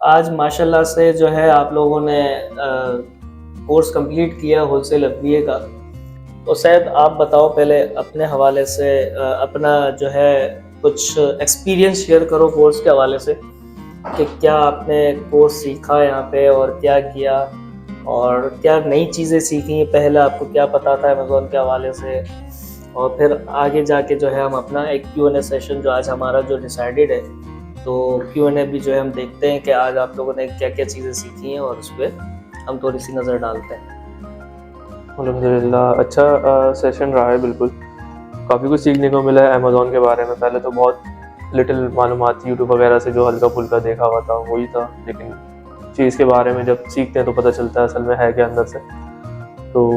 आज माशाल्लाह से जो है आप लोगों ने कोर्स कंप्लीट किया होलसेल एफबीए का। तो शायद आप बताओ पहले अपने हवाले से, अपना जो है कुछ एक्सपीरियंस शेयर करो कोर्स के हवाले से कि क्या आपने कोर्स सीखा यहाँ पे और क्या किया और क्या नई चीज़ें सीखी। पहले आपको क्या पता था अमेज़ॉन के हवाले से, और फिर आगे जाके जो है हम अपना एक Q&A सेशन जो आज हमारा जो डिसाइडेड है, तो Q&A भी जो है हम देखते हैं कि आज आप लोगों ने क्या क्या चीज़ें सीखी हैं और उस पर हम थोड़ी सी नज़र डालते हैं। अल्हम्दुलिल्लाह अच्छा सेशन रहा है। बिल्कुल काफ़ी कुछ सीखने को मिला है अमेज़ॉन के बारे में। पहले तो बहुत लिटिल मालूमात यूट्यूब वगैरह से जो हल्का फुल्का देखा हुआ था वही था, लेकिन चीज़ के बारे में जब सीखते हैं तो पता चलता है असल में है क्या अंदर से। तो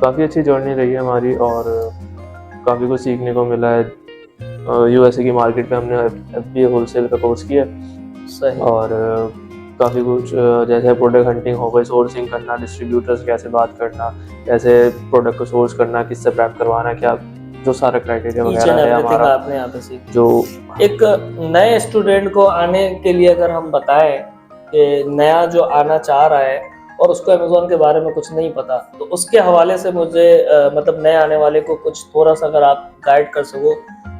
काफ़ी अच्छी जर्नी रही है हमारी और काफ़ी कुछ सीखने को मिला है। यूएसए की मार्केट में हमने एफबीए होलसेल का कोर्स किया सही। और काफ़ी कुछ जैसे प्रोडक्ट हंटिंग हो गई, सोर्सिंग करना, डिस्ट्रीब्यूटर्स कैसे बात करना, कैसे प्रोडक्ट को सोर्स करना, किससे प्राप्त करवाना, क्या जो सारा क्राइटेरिया ईच वगैरह एंड है एवरीथिंग हमारा। आपने यहाँ पे सीखा। जो एक नए स्टूडेंट को आने के लिए अगर हम बताएं कि नया जो आना चाह रहा है और उसको अमेज़ॉन के बारे में कुछ नहीं पता, तो उसके हवाले से मुझे मतलब नए आने वाले को कुछ थोड़ा सा अगर आप गाइड कर सको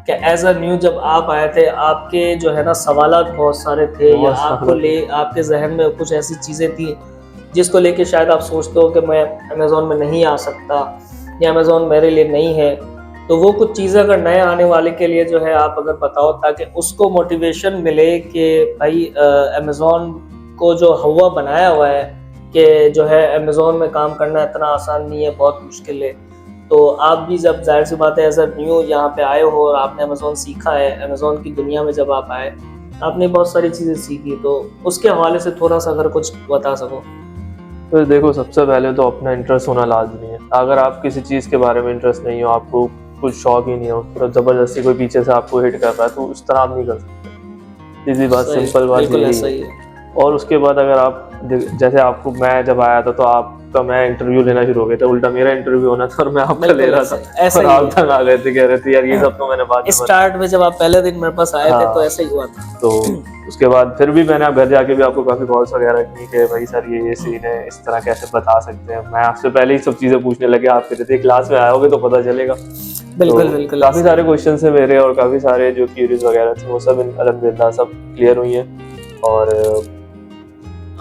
कि एज अ न्यू जब आप आए थे आपके जो है ना सवालात बहुत सारे थे, या बहुत आपको सारा आपके जहन में कुछ ऐसी चीज़ें थी जिसको लेके शायद आप सोचते हो कि मैं अमेज़ॉन में नहीं आ सकता या अमेज़ॉन मेरे लिए नहीं है। तो वो कुछ चीज़ें अगर नए आने वाले के लिए जो है आप अगर बताओ, ताकि उसको मोटिवेशन मिले कि भाई अमेज़ॉन को जो हवा बनाया हुआ है कि जो है अमेज़ॉन में काम करना इतना आसान नहीं है, बहुत मुश्किल है। तो आप भी जब जाहिर सी बात है एज अ न्यू यहाँ पे आए हो और आपने अमेज़ॉन सीखा है, अमेज़ॉन की दुनिया में जब आप आए आपने बहुत सारी चीज़ें सीखी, तो उसके हवाले से थोड़ा सा अगर कुछ बता सको। तो देखो, सबसे पहले तो अपना इंटरेस्ट होना लाजमी है। अगर आप किसी चीज़ के बारे में इंटरेस्ट नहीं हो, आपको कुछ शौक ही नहीं हो, पूरा ज़बरदस्ती कोई पीछे से आपको हिट कर रहा है, तो उस तरह आप नहीं कर सकते। सीधी बात, सही, सिंपल बात बिल्कुल यही ऐसा है। ही है। और उसके बाद अगर आप जैसे आपको, मैं जब आया था तो आपका मैं इंटरव्यू लेना शुरू हो गया था, उल्टा मेरा इंटरव्यू होना था और मैं आपका ले बिल्कुल रहा ऐसा था ऐसा और ही आप है। तंग आ गए थे, कह रहे थे यार ये सब तो मैंने बाद में स्टार्ट में जब आप पहले दिन मेरे पास आए थे तो हाँ। ऐसा ही हुआ था। तो उसके बाद फिर भी मैंने घर जाके भी आपको काफ़ी कॉल्स वगैरह की कि भाई सर ये सीन है, इस तरह कैसे बता सकते हैं। मैं आपसे पहले ही सब चीज़ें पूछने लगे, आप कहते थे क्लास में आओगे तो पता चलेगा। बिल्कुल तो बिल्कुल काफ़ी ऐसा ही सारे है। क्वेश्चन थे मेरे और काफ़ी सारे जो क्यूरीज वगैरह थे वो सब अल्हम्दुलिल्लाह सब क्लियर हुई हैं और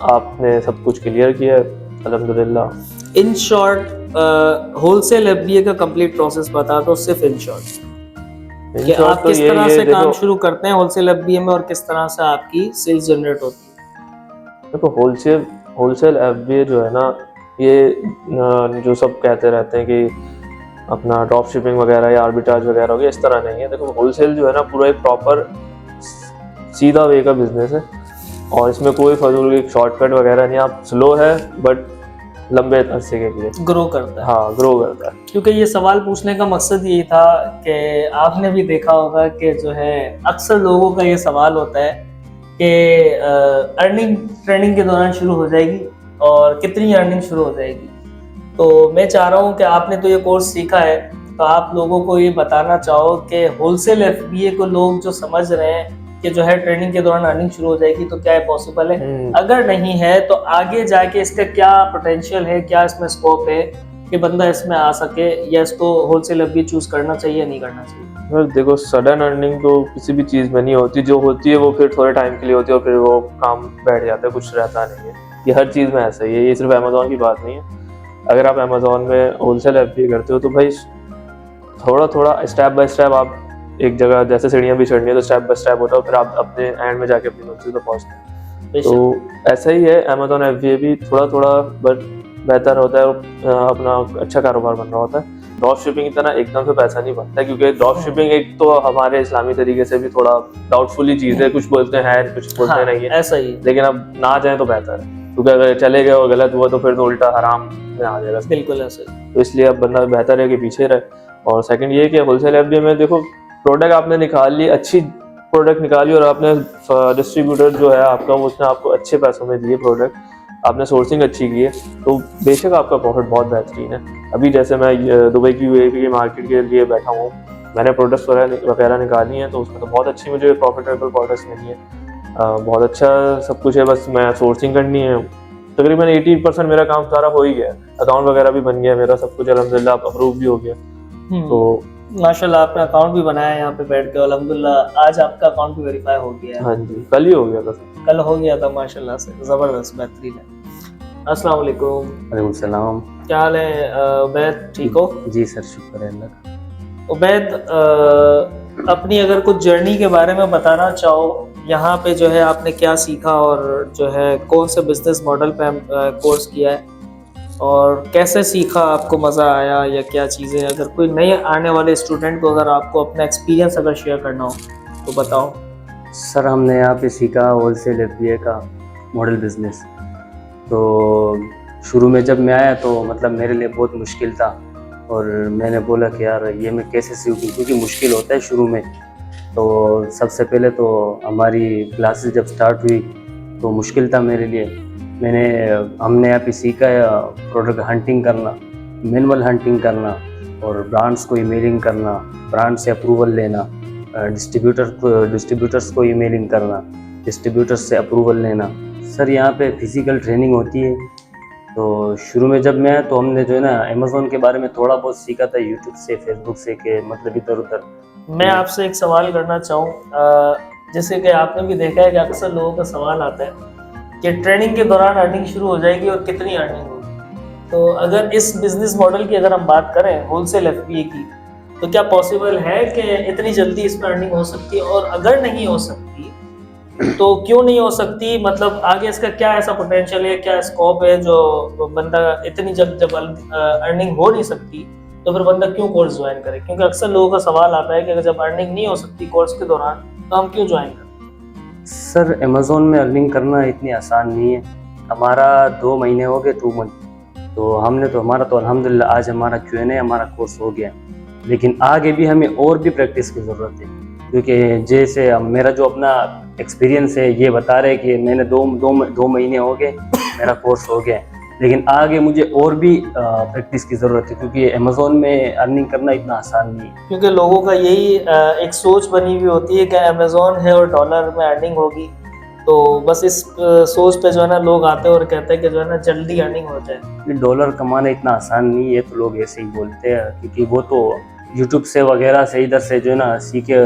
आपने सब कुछ क्लियर किया है अल्हम्दुलिल्लाह। इन शॉर्ट होलसेल एफबीए का कंप्लीट प्रोसेस बता दो, सिर्फ इन शॉर्ट इन कि शॉर्ट आप तो किस तरह ये से काम देखो, शुरू करते हैं होलसेल एफबीए में और किस तरह से आपकी सेल्स जनरेट होती होलसेल होलसेल एफबीए जो है ना, ये जो सब कहते रहते हैं कि अपना ड्रॉप शिपिंग वगैरह या आर्बिट्राज वगैरह हो गया, इस तरह नहीं है। देखो, होलसेल जो है ना पूरा एक प्रॉपर सीधा वे का बिजनेस है और इसमें कोई फजूल की शॉर्टकट वगैरह नहीं। आप स्लो है बट लंबे अरसे के लिए है, ग्रो करता है। हाँ ग्रो करता है। क्योंकि ये सवाल पूछने का मकसद यही था कि आपने भी देखा होगा कि जो है अक्सर लोगों का ये सवाल होता है कि अर्निंग ट्रेनिंग के दौरान शुरू हो जाएगी और कितनी अर्निंग शुरू हो जाएगी। तो मैं चाह रहा हूँ कि आपने तो ये कोर्स सीखा है, तो आप लोगों को ये बताना चाहो कि होलसेल एफबीए को लोग जो समझ रहे हैं कि जो है ट्रेनिंग के दौरान अर्निंग शुरू हो जाएगी, तो क्या ये पॉसिबल है? अगर नहीं है तो आगे जाके इसका क्या पोटेंशियल है, क्या इसमें स्कोप है कि बंदा इसमें आ सके, या इसको होलसेल एफबीए चूज करना चाहिए या नहीं करना चाहिए? देखो, सडन अर्निंग तो किसी भी चीज़ में नहीं होती। जो होती है वो फिर थोड़े टाइम के लिए होती है और फिर वो काम बैठ जाता है, कुछ रहता नहीं है। ये हर चीज़ में ऐसा ही है, ये सिर्फ अमेज़ॉन की बात नहीं है। अगर आप अमेज़ॉन में होलसेल एफबीए करते हो तो भाई थोड़ा थोड़ा स्टेप बाय स्टेप आप एक जगह, जैसे सीढ़ियाँ भी चढ़नी है तो स्टेप बाय स्टेप होता है, फिर आप अपने एंड में जाके अपनी मंजिल पर पहुँचते हैं। तो ऐसा ही है, अमेज़ॉन एफबीए भी थोड़ा थोड़ा बट बेहतर होता है और अपना अच्छा कारोबार बन रहा होता है। ड्रॉप शिपिंग की तरह एकदम से पैसा नहीं बनता है, क्योंकि ड्रॉप शिपिंग एक तो हमारे इस्लामी तरीके से भी थोड़ा डाउटफुल चीज़ है। कुछ बोलते हैं कुछ बोलते हाँ, नहीं है, ऐसा ही। लेकिन अब ना जाए तो बेहतर है, क्योंकि अगर चले गए और गलत हुआ तो फिर तो उल्टा हराम में आ जाएगा। बिल्कुल ऐसा ही। तो इसलिए अब बंदा बेहतर है कि पीछे रहे। और सेकंड ये कि होलसेल एफबीए में देखो, प्रोडक्ट आपने निकाल ली, अच्छी प्रोडक्ट निकाली और आपने डिस्ट्रीब्यूटर जो है आपका, उसने आपको अच्छे पैसों में दिए प्रोडक्ट, आपने सोर्सिंग अच्छी की है, तो बेशक आपका प्रॉफिट बहुत बेहतरीन है। अभी जैसे मैं दुबई की यूएई की मार्केट के लिए बैठा हूँ, मैंने प्रोडक्ट्स वगैरह निकाली हैं, तो उसमें तो बहुत अच्छी मुझे प्रॉफिटेबल प्रोडक्ट्स मिली हैं। बहुत अच्छा सब कुछ है, बस मैं सोर्सिंग करनी है। तकरीबन 80% मेरा काम सारा हो ही गया, अकाउंट वगैरह भी बन गया मेरा, सब कुछ अल्हम्दुलिल्लाह अप्रूव भी हो गया। तो माशाल्लाह आपने अकाउंट भी बनाया है यहाँ पे बैठ के, अल्हम्दुलिल्लाह आज आपका अकाउंट भी वेरीफाई हो गया है। हाँ जी, कल ही हो गया था। कल हो गया था, माशाल्लाह से ज़बरदस्त, बेहतरीन है। अस्सलाम वालेकुम। वालेकुम सलाम। क्या हाल है उबैद, ठीक हो? जी सर, शुक्र है अल्लाह का। उबैद, अपनी अगर कुछ जर्नी के बारे में बताना चाहो, यहाँ पे जो है आपने क्या सीखा और जो है कौन से बिजनेस मॉडल पे कोर्स किया है और कैसे सीखा, आपको मज़ा आया या क्या चीज़ें, अगर कोई नए आने वाले स्टूडेंट को अगर आपको अपना एक्सपीरियंस अगर शेयर करना हो तो बताओ। सर हमने यहाँ पे सीखा होलसेल एफबीए का मॉडल बिजनेस। तो शुरू में जब मैं आया तो मतलब मेरे लिए बहुत मुश्किल था, और मैंने बोला कि यार ये मैं कैसे सीखूं, क्योंकि मुश्किल होता है शुरू में। तो सबसे पहले तो हमारी क्लासेस जब स्टार्ट हुई तो मुश्किल था मेरे लिए। हमने यहाँ पे सीखा है प्रोडक्ट हंटिंग करना, मैनुअल हंटिंग करना, और ब्रांड्स को ईमेलिंग करना, ब्रांड से अप्रूवल लेना, डिस्ट्रीब्यूटर्स को ईमेलिंग करना, डिस्ट्रीब्यूटर्स से अप्रूवल लेना। सर यहाँ पे फिजिकल ट्रेनिंग होती है। तो शुरू में जब मैं आया तो हमने जो है ना अमेज़ॉन के बारे में थोड़ा बहुत सीखा था, यूट्यूब से, फेसबुक से, के मतलब इधर उधर। मैं आपसे एक सवाल करना चाहूँ, जैसे कि आपने भी देखा है कि अक्सर लोगों का सवाल आता है कि ट्रेनिंग के दौरान अर्निंग शुरू हो जाएगी और कितनी अर्निंग होगी। तो अगर इस बिजनेस मॉडल की अगर हम बात करें होलसेल एफबीए की, तो क्या पॉसिबल है कि इतनी जल्दी इसमें अर्निंग हो सकती है, और अगर नहीं हो सकती तो क्यों नहीं हो सकती? मतलब आगे इसका क्या ऐसा पोटेंशियल है, क्या स्कोप है जो बंदा इतनी जब अर्निंग हो नहीं सकती तो फिर बंदा क्यों कोर्स ज्वाइन करे? क्योंकि अक्सर लोगों का सवाल आता है कि अगर जब अर्निंग नहीं हो सकती कोर्स के दौरान तो हम क्यों ज्वाइन करें? सर अमेज़ॉन में अर्निंग करना इतनी आसान नहीं है। हमारा 2 महीने हो गए, 2 मंथ। तो हमारा तो अल्हम्दुलिल्लाह आज हमारा Q&A हमारा कोर्स हो गया, लेकिन आगे भी हमें और भी प्रैक्टिस की ज़रूरत है। क्योंकि जैसे मेरा जो अपना एक्सपीरियंस है ये बता रहे कि मैंने 2 महीने हो गए, मेरा कोर्स हो गया, लेकिन आगे मुझे और भी प्रैक्टिस की ज़रूरत है, क्योंकि अमेज़ॉन में अर्निंग करना इतना आसान नहीं है। क्योंकि लोगों का यही एक सोच बनी हुई होती है कि अमेज़ॉन है और डॉलर में अर्निंग होगी, तो बस इस सोच पे जो है ना लोग आते हैं और कहते हैं कि जो है ना जल्दी अर्निंग हो जाए। डॉलर कमाना इतना आसान नहीं है, तो लोग ऐसे ही बोलते हैं, क्योंकि वो तो यूट्यूब से वगैरह से इधर से जो है ना सीखे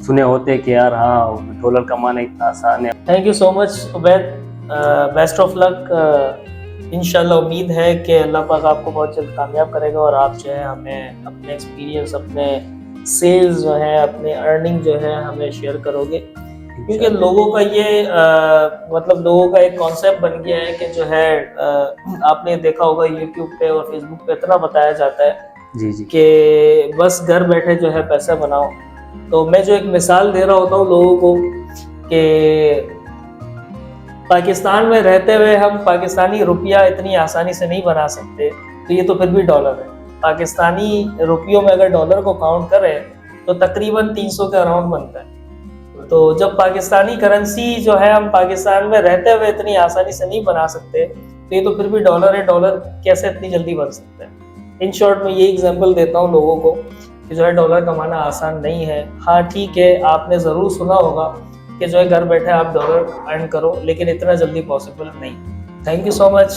सुने होते हैं कि यार हाँ डॉलर कमाना इतना आसान है। Thank you so much Ubaid, best of luck. इंशाल्लाह उम्मीद है कि अल्लाह पाक आपको बहुत जल्द कामयाब करेगा और आप जो है हमें अपने एक्सपीरियंस, अपने सेल्स जो है, अपने अर्निंग जो है हमें शेयर करोगे। क्योंकि लोगों का ये मतलब लोगों का एक कॉन्सेप्ट बन गया है कि जो है आपने देखा होगा यूट्यूब पे और फेसबुक पे इतना बताया जाता है जी जी कि बस घर बैठे जो है पैसा बनाओ। तो मैं जो एक मिसाल दे रहा होता हूँ लोगों को कि पाकिस्तान में रहते हुए हम पाकिस्तानी रुपया इतनी आसानी से नहीं बना सकते, तो ये तो फिर भी डॉलर है। पाकिस्तानी रुपयों में अगर डॉलर को काउंट करें तो तकरीबन 300 के अराउंड बनता है। तो जब पाकिस्तानी करेंसी जो है हम पाकिस्तान में रहते हुए इतनी आसानी से नहीं बना सकते, तो ये तो फिर भी डॉलर है। डॉलर कैसे इतनी जल्दी बन सकता है? इन शॉर्ट में ये एग्जांपल देता हूँ लोगों को कि जो है डॉलर कमाना आसान नहीं है। हाँ ठीक है, आपने ज़रूर सुना होगा कि जो है घर बैठे आप डॉलर अर्न करो, लेकिन इतना जल्दी पॉसिबल नहीं। Thank you so much.